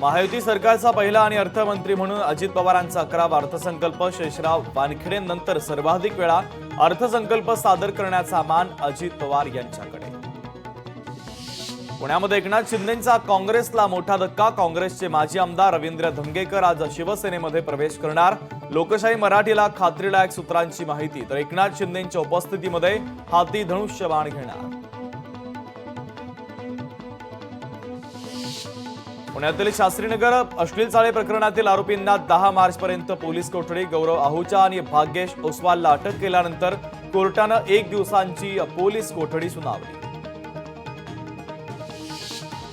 महायुती सरकारचा पहिला आणि अर्थमंत्री म्हणून अजित पवारांचा 11वा अर्थसंकल्प शेषराव वानखेडेंनंतर सर्वाधिक वेळा अर्थसंकल्प सादर करण्याचा मान अजित पवार यांच्याकडे। पुण्यामध्ये एकनाथ शिंदेंचा काँग्रेसला मोठा धक्का। काँग्रेसचे माजी आमदार रवींद्र धंगेकर आज शिवसेनेमध्ये प्रवेश करणार। लोकशाही मराठीला खात्रीलायक सूत्रांची माहिती, तर एकनाथ शिंदेंच्या उपस्थितीमध्ये हाती धनुष्यबाण घेणार। पुण्यातील शास्त्रीनगर अश्लील चाळे प्रकरणातील आरोपींना 10 मार्चपर्यंत पोलीस कोठडी। गौरव आहूजा आणि भाग्येश ओसवालला अटक केल्यानंतर कोर्टानं 1 दिवसांची पोलीस कोठडी सुनावली।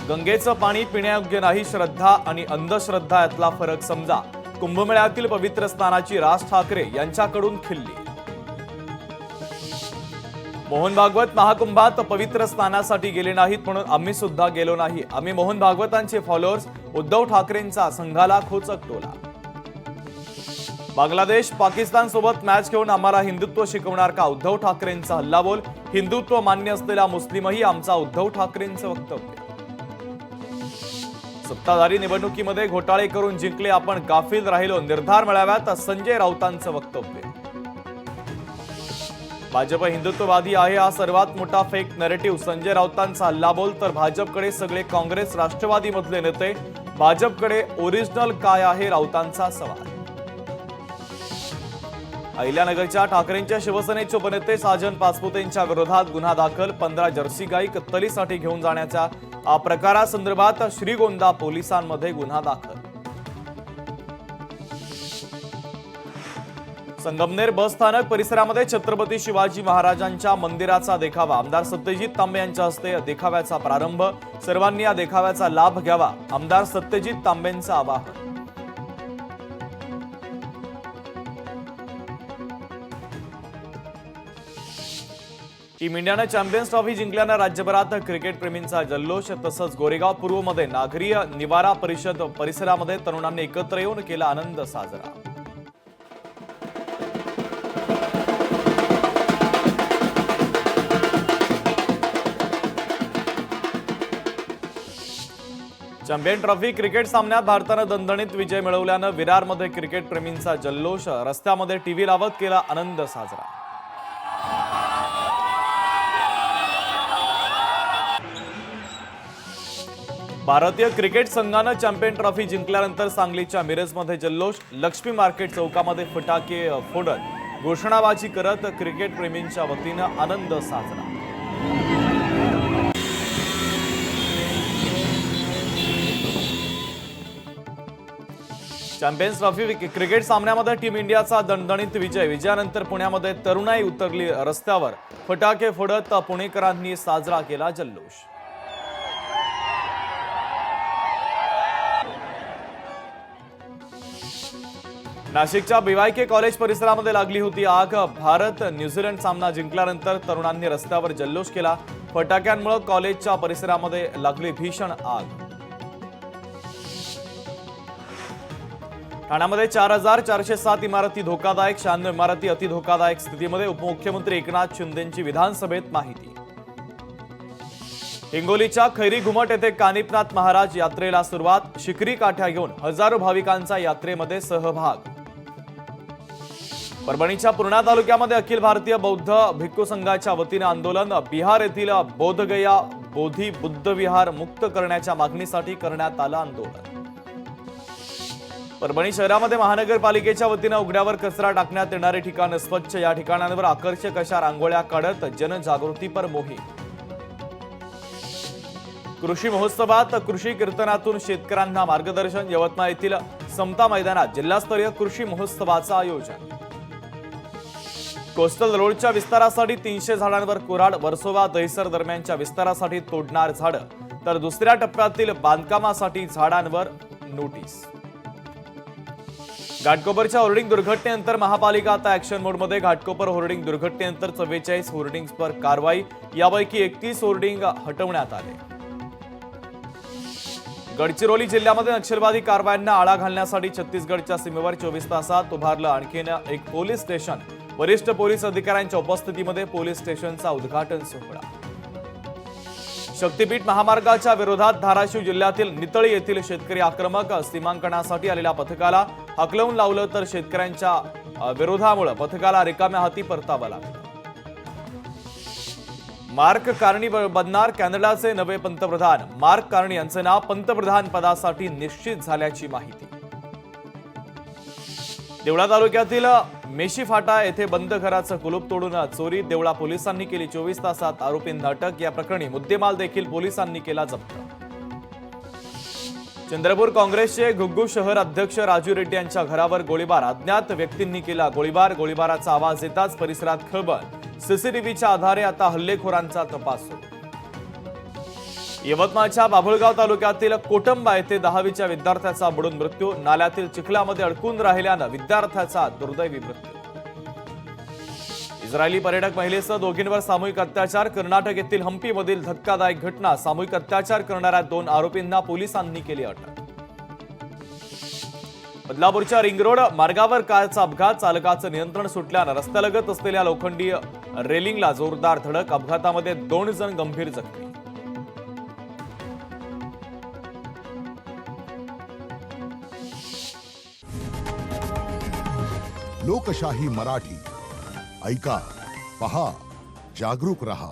गंगेचं पाणी पिण्यायोग्य नाही, श्रद्धा आणि अंधश्रद्धा यातला फरक समजा। कुंभमेळ्यातील पवित्र स्नानाची राज ठाकरे यांच्याकडून खिल्ली। मोहन भागवत महाकुंभात पवित्र स्नानासाठी गेले नाहीत म्हणून आम्ही सुद्धा गेलो नाही। आम्ही मोहन भागवतांचे फॉलोअर्स। उद्धव ठाकरेंचा संघाला खोचक टोला। बांगलादेश पाकिस्तान सोबत मॅच घेऊन आम्हाला हिंदुत्व शिकवणार का? उद्धव ठाकरेंचा हल्लाबोल। हिंदुत्व मान्य असलेला मुस्लिमही आमचा, उद्धव ठाकरेंचं वक्तव्य। सत्ताधारी निवडणुकीमध्ये घोटाळे करून जिंकले, आपण गाफील राहिलो, निर्धार मेळाव्यात संजय राऊतांचं वक्तव्य। भाजप हिंदुत्ववादी आहे हा सर्वात मोठा फेक नॅरेटिव्ह, संजय राऊतांचा हल्लाबोल। तर भाजपकडे सगळे काँग्रेस राष्ट्रवादी मधले नेते, भाजपकडे ओरिजिनल काय आहे, राऊतांचा सवाल। अहिल्यानगरच्या ठाकरेंच्या शिवसेनेचे उपनेते साजन पाचपुतेंच्या विरोधात गुन्हा दाखल। 15 जर्सी गाई कत्तलीसाठी घेऊन जाण्याच्या प्रकारासंदर्भात श्रीगोंदा पोलिसांमध्ये गुन्हा दाखल। संगमनेर बस स्थानक परिसरामध्ये छत्रपती शिवाजी महाराजांच्या मंदिराचा देखावा। आमदार सत्यजित तांबे यांच्या हस्ते देखाव्याचा प्रारंभ। सर्वांनी या देखाव्याचा लाभ घ्यावा, आमदार सत्यजित तांबेंचं आवाहन। टीम इंडियानं चॅम्पियन्स ट्रॉफी जिंकल्यानं राज्यभरात क्रिकेट प्रेमींचा जल्लोष। तसंच गोरेगाव पूर्वमध्ये नागरी निवारा परिषद परिसरामध्ये तरुणांनी एकत्र येऊन केला आनंद साजरा। चॅम्पियन ट्रॉफी क्रिकेट सामन्यात भारतानं दणदणीत विजय मिळवल्यानं विरारमध्ये क्रिकेट प्रेमींचा जल्लोष। रस्त्यामध्ये टीव्ही लावत केला आनंद साजरा। भारतीय क्रिकेट संघानं चॅम्पियन ट्रॉफी जिंकल्यानंतर सांगलीच्या मिरजमध्ये जल्लोष। लक्ष्मी मार्केट चौकामध्ये फटाके फोडत घोषणाबाजी करत क्रिकेट प्रेमींच्या वतीनं आनंद साजरा। चॅम्पियन्स ट्रॉफी क्रिकेट सामन्यामध्ये टीम इंडियाचा दणदणीत विजय। विजयानंतर पुण्यामध्ये तरुणाई उतरली रस्त्यावर, फटाके फोडत पुणेकरांनी साजरा केला जल्लोष। नाशिकच्या बीवायके कॉलेज परिसरामध्ये लागली होती आग। भारत न्यूझीलंड सामना जिंकल्यानंतर तरुणांनी रस्त्यावर जल्लोष केला। फटाक्यांमुळे कॉलेजच्या परिसरामध्ये लागली भीषण आग। ठाण्यामध्ये 4407 इमारती धोकादायक, 96 इमारती अतिधोकादायक स्थितीमध्ये। उपमुख्यमंत्री एकनाथ शिंदेंची विधानसभेत माहिती। हिंगोलीच्या खैरी घुमट येथे कानिपनाथ महाराज यात्रेला सुरुवात। शिकरी काठ्या घेऊन हजारो भाविकांचा यात्रेमध्ये सहभाग। परभणीच्या पूर्णा तालुक्यामध्ये अखिल भारतीय बौद्ध भिक्खू संघाच्या वतीने आंदोलन। बिहार येथील बोधगया बोधी बुद्ध विहार मुक्त करण्याच्या मागणीसाठी करण्यात आलं आंदोलन। परभणी शहरामध्ये महानगरपालिकेच्या वतीने उघड्यावर कचरा टाकण्यात येणारे ठिकाण स्वच्छ, या ठिकाणांवर आकर्षक अशा रांगोळ्या काढत जनजागृतीपर मोहीम। कृषी महोत्सवात कृषी कीर्तनातून शेतकऱ्यांना मार्गदर्शन। यवतमाळ येथील समता मैदानात जिल्हास्तरीय कृषी महोत्सवाचं आयोजन। कोस्टल रोडच्या विस्तारासाठी 300 झाडांवर कुऱ्हाड। वर्सोवा दहिसर दरम्यानच्या विस्तारासाठी तोडणार झाडं, तर दुसऱ्या टप्प्यातील बांधकामासाठी झाडांवर नोटीस। घाटकोपरच्या होर्डिंग दुर्घटनेनंतर महापालिका आता ऍक्शन मोडमध्ये। घाटकोपर होर्डिंग दुर्घटनेनंतर 44 होर्डिंग्सवर कारवाई, यापैकी 31 होर्डिंग हटवण्यात आले। गडचिरोली जिल्ह्यामध्ये नक्षलवादी कारवायांना आळा घालण्यासाठी छत्तीसगडच्या सीमेवर 24 तासात उभारलं आणखीन एक पोलीस स्टेशन। वरिष्ठ पोलीस अधिकाऱ्यांच्या उपस्थितीमध्ये पोलीस स्टेशनचा उद्घाटन सोहळा। शक्तीपीठ महामार्गाच्या विरोधात धाराशिव जिल्ह्यातील नितळी येथील शेतकरी आक्रमक सीमांकनासाठी आलेल्या पथकाला हकलवून लावलं तर शेतकऱ्यांच्या विरोधामुळे पथकाला रिकाम्या हाती परतावं लागलं. मार्क कार्नी बनणार कॅनडाचे नवे पंतप्रधान. मार्क कार्नी यांचं नाव पंतप्रधान पदासाठी निश्चित झाल्याची माहिती. देवळा तालुक्यातील मेशी फाटा येथे बंद घराचं कुलूप तोडून चोरी. देवळा पोलिसांनी केली 24 तासात आरोपींना अटक. या प्रकरणी मुद्देमाल देखील पोलिसांनी केला जप्त. चंद्रपूर काँग्रेसचे घुग्गू शहर अध्यक्ष राजू रेड्डी यांच्या घरावर गोळीबार. अज्ञात व्यक्तींनी केला गोळीबार. गोळीबाराचा आवाज येताच परिसरात खळबळ. सीसीटीव्हीच्या आधारे आता हल्लेखोरांचा तपास सुरू. यवतमाळच्या बाभुळगाव तालुक्यातील कोटंबा येथे 10वीच्या विद्यार्थ्याचा बुडून मृत्यू. नाल्यातील चिखलामध्ये अडकून राहिल्यानं विद्यार्थ्याचा दुर्दैवी मृत्यू. इस्रायली पर्यटक महिलेसह दोघींवर सामूहिक अत्याचार. कर्नाटक येथील हंपीमधील धक्कादायक घटना. सामूहिक अत्याचार करणाऱ्या 2 आरोपींना पोलिसांनी केली अटक. बदलापूरच्या रिंग रोड मार्गावर कारचा अपघात. चालकाचं नियंत्रण सुटल्यानं रस्त्यालगत असलेल्या लोखंडी रेलिंगला जोरदार धडक. अपघातामध्ये 2 जण गंभीर जखमी. लोकशाही मराठी ऐका, पहा, जागरूक रहा.